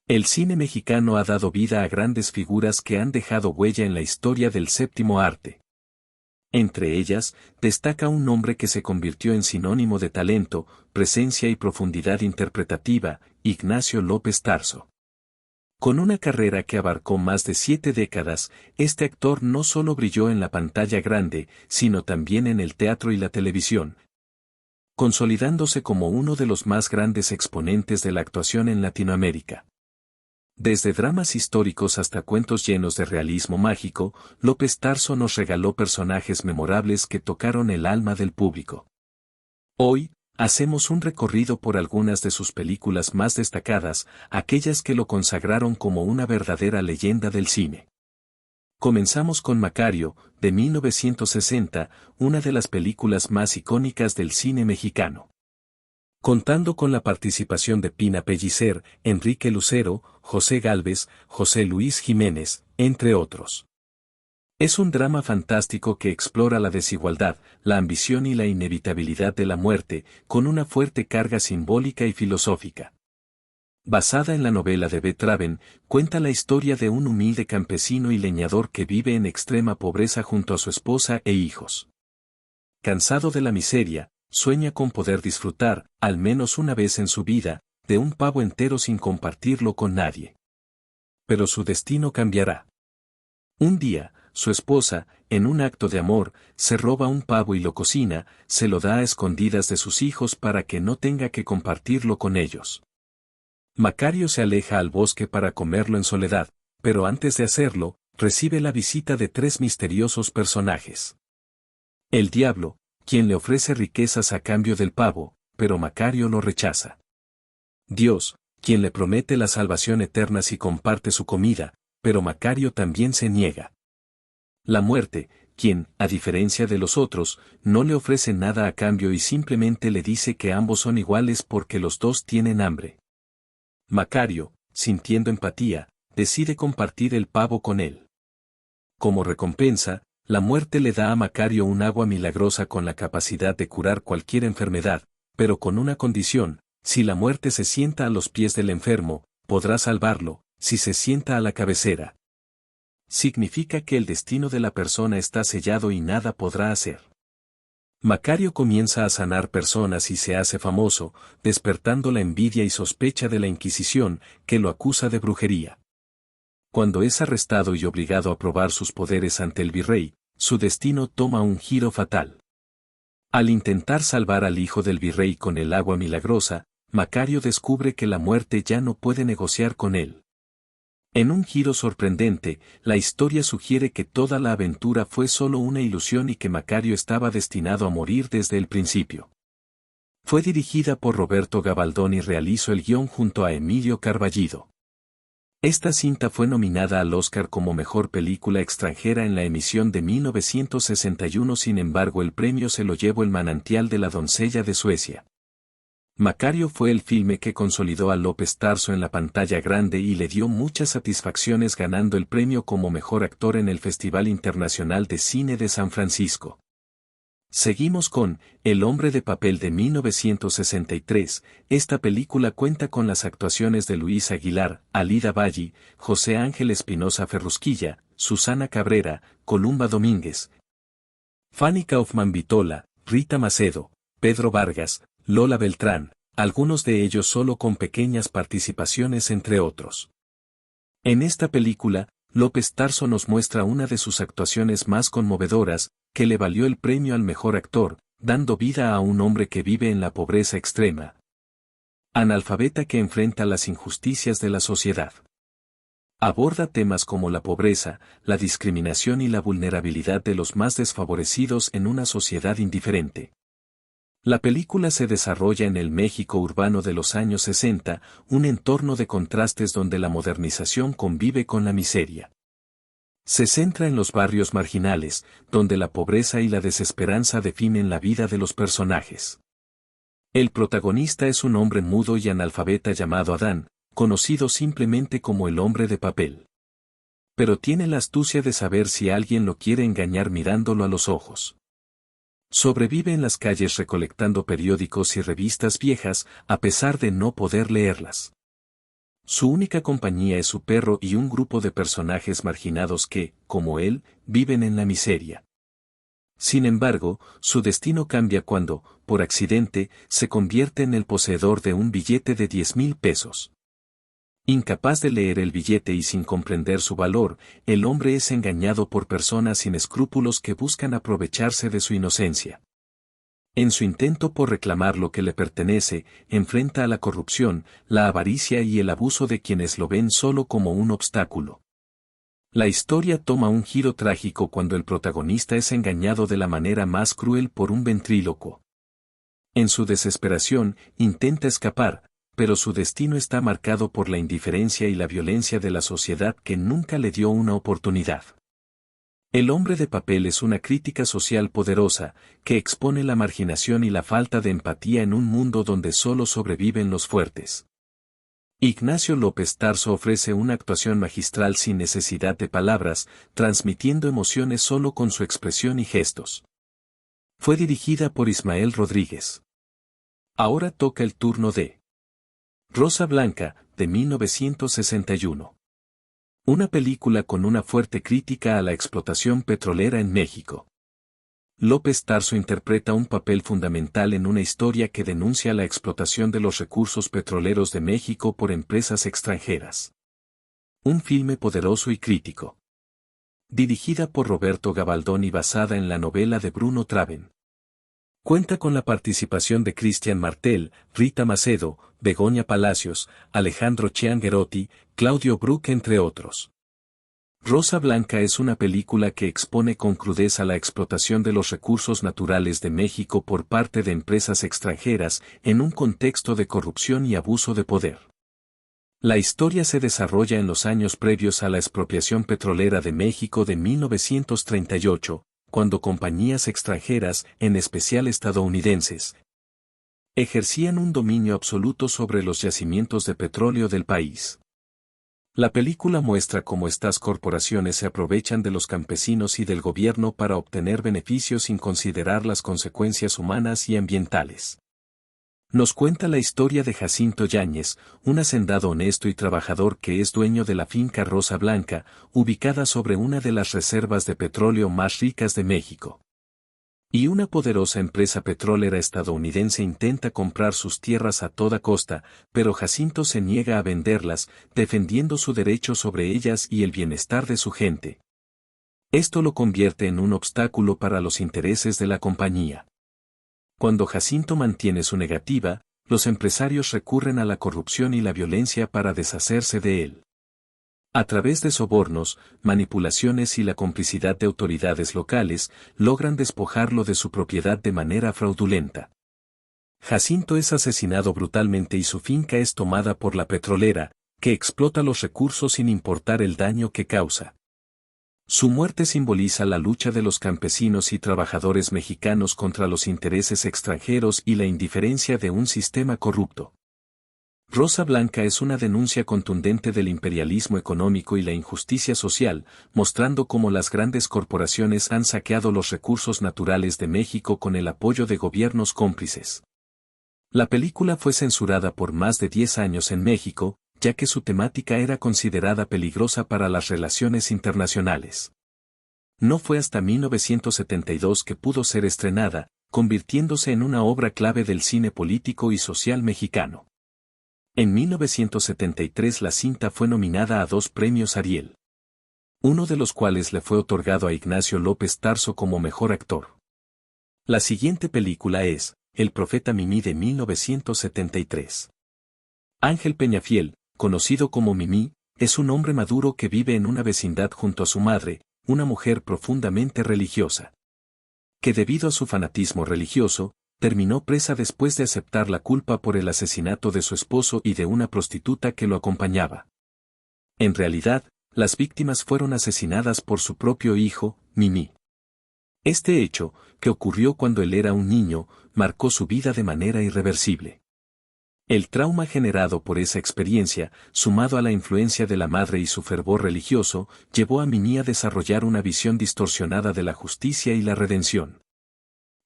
El cine mexicano ha dado vida a grandes figuras que han dejado huella en la historia del séptimo arte. Entre ellas, destaca un nombre que se convirtió en sinónimo de talento, presencia y profundidad interpretativa, Ignacio López Tarso. Con una carrera que abarcó más de 7 décadas, este actor no solo brilló en la pantalla grande, sino también en el teatro y la televisión, consolidándose como uno de los más grandes exponentes de la actuación en Latinoamérica. Desde dramas históricos hasta cuentos llenos de realismo mágico, López Tarso nos regaló personajes memorables que tocaron el alma del público. Hoy, hacemos un recorrido por algunas de sus películas más destacadas, aquellas que lo consagraron como una verdadera leyenda del cine. Comenzamos con Macario, de 1960, una de las películas más icónicas del cine mexicano. Contando con la participación de Pina Pellicer, Enrique Lucero, José Gálvez, José Luis Jiménez, entre otros. Es un drama fantástico que explora la desigualdad, la ambición y la inevitabilidad de la muerte, con una fuerte carga simbólica y filosófica. Basada en la novela de Beethoven, cuenta la historia de un humilde campesino y leñador que vive en extrema pobreza junto a su esposa e hijos. Cansado de la miseria, sueña con poder disfrutar, al menos una vez en su vida, de un pavo entero sin compartirlo con nadie. Pero su destino cambiará. Un día, su esposa, en un acto de amor, se roba un pavo y lo cocina, se lo da a escondidas de sus hijos para que no tenga que compartirlo con ellos. Macario se aleja al bosque para comerlo en soledad, pero antes de hacerlo, recibe la visita de 3 misteriosos personajes. El diablo, quien le ofrece riquezas a cambio del pavo, pero Macario lo rechaza. Dios, quien le promete la salvación eterna si comparte su comida, pero Macario también se niega. La muerte, quien, a diferencia de los otros, no le ofrece nada a cambio y simplemente le dice que ambos son iguales porque los dos tienen hambre. Macario, sintiendo empatía, decide compartir el pavo con él. Como recompensa, la muerte le da a Macario un agua milagrosa con la capacidad de curar cualquier enfermedad, pero con una condición: si la muerte se sienta a los pies del enfermo, podrá salvarlo; si se sienta a la cabecera, significa que el destino de la persona está sellado y nada podrá hacer. Macario comienza a sanar personas y se hace famoso, despertando la envidia y sospecha de la Inquisición, que lo acusa de brujería. Cuando es arrestado y obligado a probar sus poderes ante el virrey, su destino toma un giro fatal. Al intentar salvar al hijo del virrey con el agua milagrosa, Macario descubre que la muerte ya no puede negociar con él. En un giro sorprendente, la historia sugiere que toda la aventura fue solo una ilusión y que Macario estaba destinado a morir desde el principio. Fue dirigida por Roberto Gabaldón y realizó el guión junto a Emilio Carballido. Esta cinta fue nominada al Oscar como Mejor Película Extranjera en la emisión de 1961, sin embargo el premio se lo llevó El manantial de la doncella de Suecia. Macario fue el filme que consolidó a López Tarso en la pantalla grande y le dio muchas satisfacciones, ganando el premio como Mejor Actor en el Festival Internacional de Cine de San Francisco. Seguimos con El hombre de papel de 1963. Esta película cuenta con las actuaciones de Luis Aguilar, Alida Valli, José Ángel Espinosa Ferrusquilla, Susana Cabrera, Columba Domínguez, Fanny Kaufman Vitola, Rita Macedo, Pedro Vargas, Lola Beltrán, algunos de ellos solo con pequeñas participaciones entre otros. En esta película, López Tarso nos muestra una de sus actuaciones más conmovedoras, que le valió el premio al mejor actor, dando vida a un hombre que vive en la pobreza extrema, analfabeta, que enfrenta las injusticias de la sociedad. Aborda temas como la pobreza, la discriminación y la vulnerabilidad de los más desfavorecidos en una sociedad indiferente. La película se desarrolla en el México urbano de los años 60, un entorno de contrastes donde la modernización convive con la miseria. Se centra en los barrios marginales, donde la pobreza y la desesperanza definen la vida de los personajes. El protagonista es un hombre mudo y analfabeta llamado Adán, conocido simplemente como el hombre de papel. Pero tiene la astucia de saber si alguien lo quiere engañar mirándolo a los ojos. Sobrevive en las calles recolectando periódicos y revistas viejas, a pesar de no poder leerlas. Su única compañía es su perro y un grupo de personajes marginados que, como él, viven en la miseria. Sin embargo, su destino cambia cuando, por accidente, se convierte en el poseedor de un billete de 10,000 pesos. Incapaz de leer el billete y sin comprender su valor, el hombre es engañado por personas sin escrúpulos que buscan aprovecharse de su inocencia. En su intento por reclamar lo que le pertenece, enfrenta a la corrupción, la avaricia y el abuso de quienes lo ven solo como un obstáculo. La historia toma un giro trágico cuando el protagonista es engañado de la manera más cruel por un ventrílocuo. En su desesperación, intenta escapar, pero su destino está marcado por la indiferencia y la violencia de la sociedad que nunca le dio una oportunidad. El hombre de papel es una crítica social poderosa, que expone la marginación y la falta de empatía en un mundo donde solo sobreviven los fuertes. Ignacio López Tarso ofrece una actuación magistral sin necesidad de palabras, transmitiendo emociones solo con su expresión y gestos. Fue dirigida por Ismael Rodríguez. Ahora toca el turno de Rosa Blanca, de 1961. Una película con una fuerte crítica a la explotación petrolera en México. López Tarso interpreta un papel fundamental en una historia que denuncia la explotación de los recursos petroleros de México por empresas extranjeras. Un filme poderoso y crítico. Dirigida por Roberto Gabaldón y basada en la novela de Bruno Traven. Cuenta con la participación de Cristian Martel, Rita Macedo, Begoña Palacios, Alejandro Chianguerotti, Claudio Brook entre otros. Rosa Blanca es una película que expone con crudeza la explotación de los recursos naturales de México por parte de empresas extranjeras en un contexto de corrupción y abuso de poder. La historia se desarrolla en los años previos a la expropiación petrolera de México de 1938, cuando compañías extranjeras, en especial estadounidenses, ejercían un dominio absoluto sobre los yacimientos de petróleo del país. La película muestra cómo estas corporaciones se aprovechan de los campesinos y del gobierno para obtener beneficios sin considerar las consecuencias humanas y ambientales. Nos cuenta la historia de Jacinto Yáñez, un hacendado honesto y trabajador que es dueño de la finca Rosa Blanca, ubicada sobre una de las reservas de petróleo más ricas de México. Y una poderosa empresa petrolera estadounidense intenta comprar sus tierras a toda costa, pero Jacinto se niega a venderlas, defendiendo su derecho sobre ellas y el bienestar de su gente. Esto lo convierte en un obstáculo para los intereses de la compañía. Cuando Jacinto mantiene su negativa, los empresarios recurren a la corrupción y la violencia para deshacerse de él. A través de sobornos, manipulaciones y la complicidad de autoridades locales, logran despojarlo de su propiedad de manera fraudulenta. Jacinto es asesinado brutalmente y su finca es tomada por la petrolera, que explota los recursos sin importar el daño que causa. Su muerte simboliza la lucha de los campesinos y trabajadores mexicanos contra los intereses extranjeros y la indiferencia de un sistema corrupto. Rosa Blanca es una denuncia contundente del imperialismo económico y la injusticia social, mostrando cómo las grandes corporaciones han saqueado los recursos naturales de México con el apoyo de gobiernos cómplices. La película fue censurada por más de 10 años en México, ya que su temática era considerada peligrosa para las relaciones internacionales. No fue hasta 1972 que pudo ser estrenada, convirtiéndose en una obra clave del cine político y social mexicano. En 1973 la cinta fue nominada a 2 premios Ariel, uno de los cuales le fue otorgado a Ignacio López Tarso como mejor actor. La siguiente película es El Profeta Mimí de 1973. Ángel Peñafiel, conocido como Mimí, es un hombre maduro que vive en una vecindad junto a su madre, una mujer profundamente religiosa, que debido a su fanatismo religioso, terminó presa después de aceptar la culpa por el asesinato de su esposo y de una prostituta que lo acompañaba. En realidad, las víctimas fueron asesinadas por su propio hijo, Mimí. Este hecho, que ocurrió cuando él era un niño, marcó su vida de manera irreversible. El trauma generado por esa experiencia, sumado a la influencia de la madre y su fervor religioso, llevó a Mimí a desarrollar una visión distorsionada de la justicia y la redención.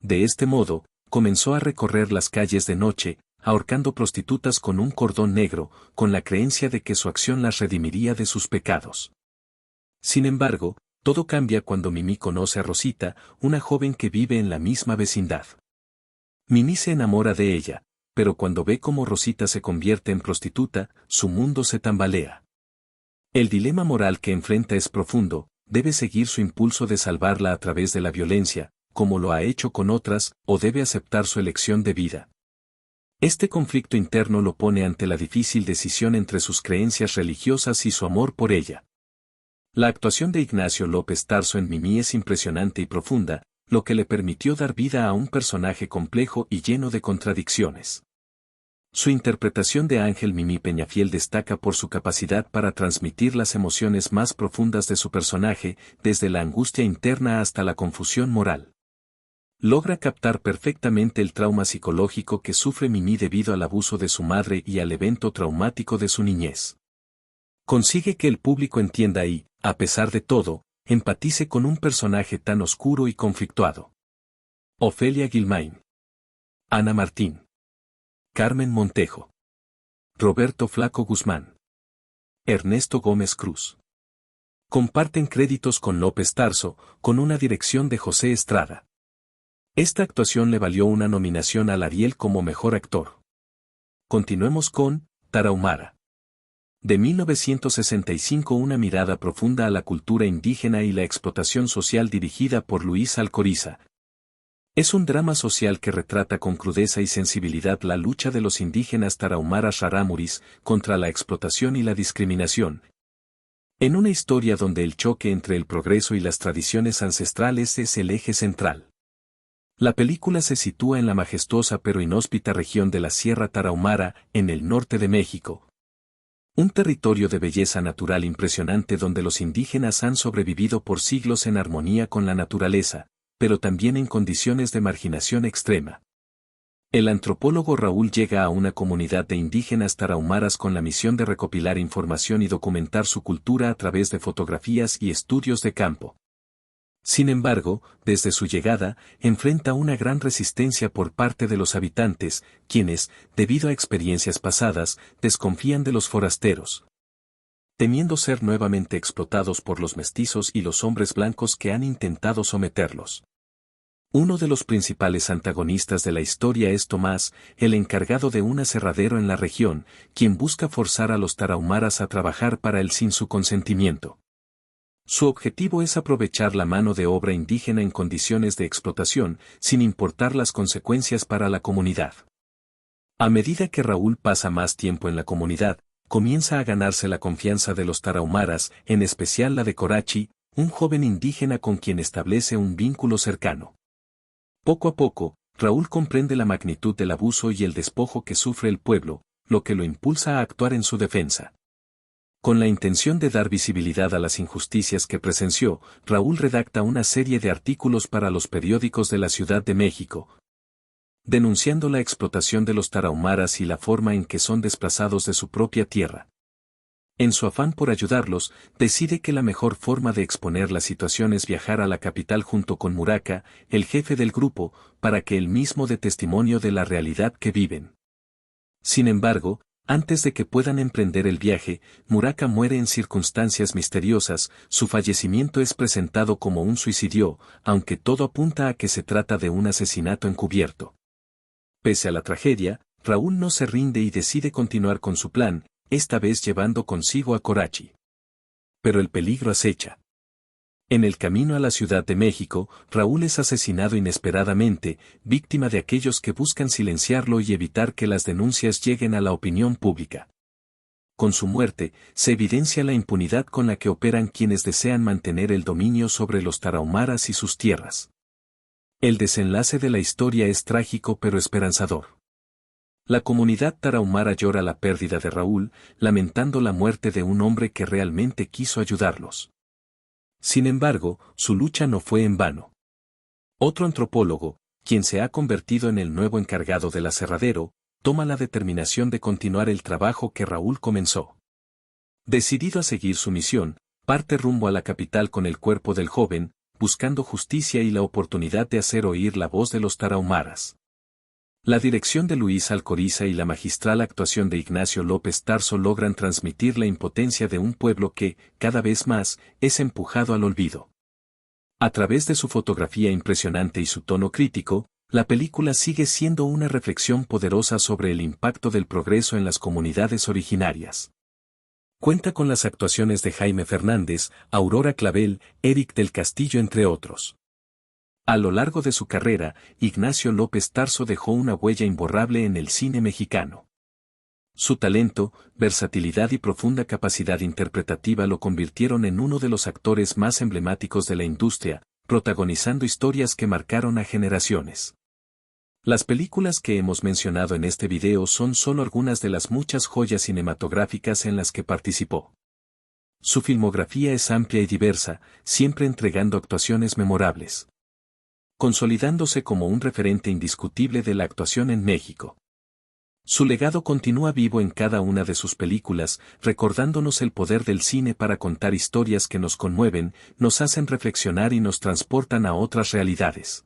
De este modo, comenzó a recorrer las calles de noche, ahorcando prostitutas con un cordón negro, con la creencia de que su acción las redimiría de sus pecados. Sin embargo, todo cambia cuando Mimi conoce a Rosita, una joven que vive en la misma vecindad. Mimi se enamora de ella, pero cuando ve cómo Rosita se convierte en prostituta, su mundo se tambalea. El dilema moral que enfrenta es profundo, debe seguir su impulso de salvarla a través de la violencia, como lo ha hecho con otras, o debe aceptar su elección de vida. Este conflicto interno lo pone ante la difícil decisión entre sus creencias religiosas y su amor por ella. La actuación de Ignacio López Tarso en Mimi es impresionante y profunda, lo que le permitió dar vida a un personaje complejo y lleno de contradicciones. Su interpretación de Ángel Mimi Peñafiel destaca por su capacidad para transmitir las emociones más profundas de su personaje, desde la angustia interna hasta la confusión moral. Logra captar perfectamente el trauma psicológico que sufre Mimi debido al abuso de su madre y al evento traumático de su niñez. Consigue que el público entienda y, a pesar de todo, empatice con un personaje tan oscuro y conflictuado. Ofelia Guilmain, Ana Martín, Carmen Montejo, Roberto Flaco Guzmán, Ernesto Gómez Cruz. Comparten créditos con López Tarso, con una dirección de José Estrada. Esta actuación le valió una nominación al Ariel como mejor actor. Continuemos con Tarahumara. De 1965, una mirada profunda a la cultura indígena y la explotación social, dirigida por Luis Alcoriza. Es un drama social que retrata con crudeza y sensibilidad la lucha de los indígenas tarahumaras rarámuris contra la explotación y la discriminación. En una historia donde el choque entre el progreso y las tradiciones ancestrales es el eje central. La película se sitúa en la majestuosa pero inhóspita región de la Sierra Tarahumara, en el norte de México. Un territorio de belleza natural impresionante donde los indígenas han sobrevivido por siglos en armonía con la naturaleza, pero también en condiciones de marginación extrema. El antropólogo Raúl llega a una comunidad de indígenas tarahumaras con la misión de recopilar información y documentar su cultura a través de fotografías y estudios de campo. Sin embargo, desde su llegada, enfrenta una gran resistencia por parte de los habitantes, quienes, debido a experiencias pasadas, desconfían de los forasteros, temiendo ser nuevamente explotados por los mestizos y los hombres blancos que han intentado someterlos. Uno de los principales antagonistas de la historia es Tomás, el encargado de un aserradero en la región, quien busca forzar a los tarahumaras a trabajar para él sin su consentimiento. Su objetivo es aprovechar la mano de obra indígena en condiciones de explotación, sin importar las consecuencias para la comunidad. A medida que Raúl pasa más tiempo en la comunidad, comienza a ganarse la confianza de los tarahumaras, en especial la de Corachi, un joven indígena con quien establece un vínculo cercano. Poco a poco, Raúl comprende la magnitud del abuso y el despojo que sufre el pueblo, lo que lo impulsa a actuar en su defensa. Con la intención de dar visibilidad a las injusticias que presenció, Raúl redacta una serie de artículos para los periódicos de la Ciudad de México, denunciando la explotación de los tarahumaras y la forma en que son desplazados de su propia tierra. En su afán por ayudarlos, decide que la mejor forma de exponer la situación es viajar a la capital junto con Muraca, el jefe del grupo, para que él mismo dé testimonio de la realidad que viven. Sin embargo, antes de que puedan emprender el viaje, Muraca muere en circunstancias misteriosas. Su fallecimiento es presentado como un suicidio, aunque todo apunta a que se trata de un asesinato encubierto. Pese a la tragedia, Raúl no se rinde y decide continuar con su plan, esta vez llevando consigo a Corachi. Pero el peligro acecha. En el camino a la Ciudad de México, Raúl es asesinado inesperadamente, víctima de aquellos que buscan silenciarlo y evitar que las denuncias lleguen a la opinión pública. Con su muerte, se evidencia la impunidad con la que operan quienes desean mantener el dominio sobre los tarahumaras y sus tierras. El desenlace de la historia es trágico pero esperanzador. La comunidad tarahumara llora la pérdida de Raúl, lamentando la muerte de un hombre que realmente quiso ayudarlos. Sin embargo, su lucha no fue en vano. Otro antropólogo, quien se ha convertido en el nuevo encargado del aserradero, toma la determinación de continuar el trabajo que Raúl comenzó. Decidido a seguir su misión, parte rumbo a la capital con el cuerpo del joven, buscando justicia y la oportunidad de hacer oír la voz de los tarahumaras. La dirección de Luis Alcoriza y la magistral actuación de Ignacio López Tarso logran transmitir la impotencia de un pueblo que, cada vez más, es empujado al olvido. A través de su fotografía impresionante y su tono crítico, la película sigue siendo una reflexión poderosa sobre el impacto del progreso en las comunidades originarias. Cuenta con las actuaciones de Jaime Fernández, Aurora Clavel, Eric del Castillo entre otros. A lo largo de su carrera, Ignacio López Tarso dejó una huella imborrable en el cine mexicano. Su talento, versatilidad y profunda capacidad interpretativa lo convirtieron en uno de los actores más emblemáticos de la industria, protagonizando historias que marcaron a generaciones. Las películas que hemos mencionado en este video son solo algunas de las muchas joyas cinematográficas en las que participó. Su filmografía es amplia y diversa, siempre entregando actuaciones memorables, consolidándose como un referente indiscutible de la actuación en México. Su legado continúa vivo en cada una de sus películas, recordándonos el poder del cine para contar historias que nos conmueven, nos hacen reflexionar y nos transportan a otras realidades.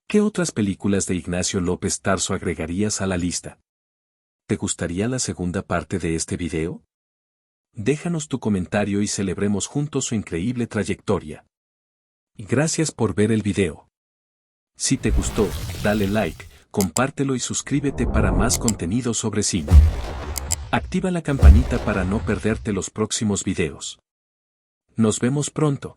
¿Qué otras películas de Ignacio López Tarso agregarías a la lista? ¿Te gustaría la segunda parte de este video? Déjanos tu comentario y celebremos juntos su increíble trayectoria. Gracias por ver el video. Si te gustó, dale like, compártelo y suscríbete para más contenido sobre cine. Activa la campanita para no perderte los próximos videos. Nos vemos pronto.